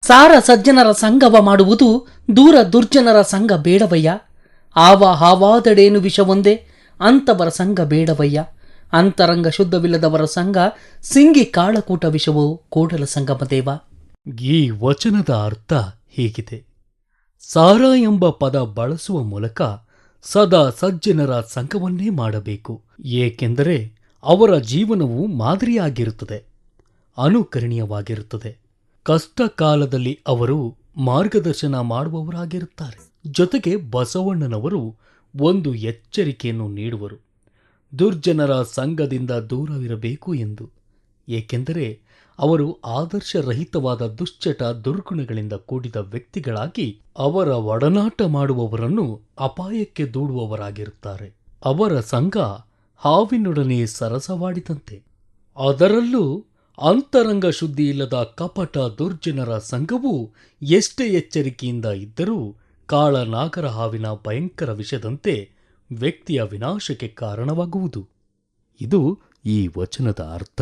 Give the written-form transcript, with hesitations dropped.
ಸಾರ ಸಜ್ಜನರ ಸಂಗವ ಮಾಡುವುದು ದೂರ ದುರ್ಜನರ ಸಂಘ ಬೇಡವಯ್ಯ. ಆವ ಹಾವಾದಡೇನು ವಿಷವೊಂದೇ ಅಂತವರ ಸಂಘ ಬೇಡವಯ್ಯ. ಅಂತರಂಗ ಶುದ್ಧವಿಲ್ಲದವರ ಸಂಘ ಸಿಂಗಿ ಕಾಳಕೂಟ ವಿಷವೋ ಕೋಡಲ ಸಂಗಮದೇವ. ಈ ವಚನದ ಅರ್ಥ ಹೀಗಿದೆ: ಸಾರ ಎಂಬ ಪದ ಬಳಸುವ ಮೂಲಕ ಸದಾ ಸಜ್ಜನರ ಸಂಘವನ್ನೇ ಮಾಡಬೇಕು. ಏಕೆಂದರೆ ಅವರ ಜೀವನವು ಮಾದರಿಯಾಗಿರುತ್ತದೆ, ಅನುಕರಣೀಯವಾಗಿರುತ್ತದೆ. ಕಷ್ಟ ಕಾಲದಲ್ಲಿ ಅವರು ಮಾರ್ಗದರ್ಶನ ಮಾಡುವವರಾಗಿರುತ್ತಾರೆ. ಜೊತೆಗೆ ಬಸವಣ್ಣನವರು ಒಂದು ಎಚ್ಚರಿಕೆಯನ್ನು ನೀಡುವರು: ದುರ್ಜನರ ಸಂಘದಿಂದ ದೂರವಿರಬೇಕು ಎಂದು. ಏಕೆಂದರೆ ಅವರು ಆದರ್ಶರಹಿತವಾದ ದುಶ್ಚಟ ದುರ್ಗುಣಗಳಿಂದ ಕೂಡಿದ ವ್ಯಕ್ತಿಗಳಾಗಿ ಅವರ ಒಡನಾಟ ಮಾಡುವವರನ್ನು ಅಪಾಯಕ್ಕೆ ದೂಡುವವರಾಗಿರುತ್ತಾರೆ. ಅವರ ಸಂಘ ಹಾವಿನೊಡನೆ ಸರಸವಾಡಿದಂತೆ. ಅದರಲ್ಲೂ ಅಂತರಂಗ ಶುದ್ಧಿ ಇಲ್ಲದ ಕಪಟ ದುರ್ಜನರ ಸಂಘವು ಎಷ್ಟೇ ಎಚ್ಚರಿಕೆಯಿಂದ ಇದ್ದರೂ ಕಾಳನಾಗರ ಹಾವಿನ ಭಯಂಕರ ವಿಷದಂತೆ ವ್ಯಕ್ತಿಯ ವಿನಾಶಕ್ಕೆ ಕಾರಣವಾಗುವುದು. ಇದು ಈ ವಚನದ ಅರ್ಥ.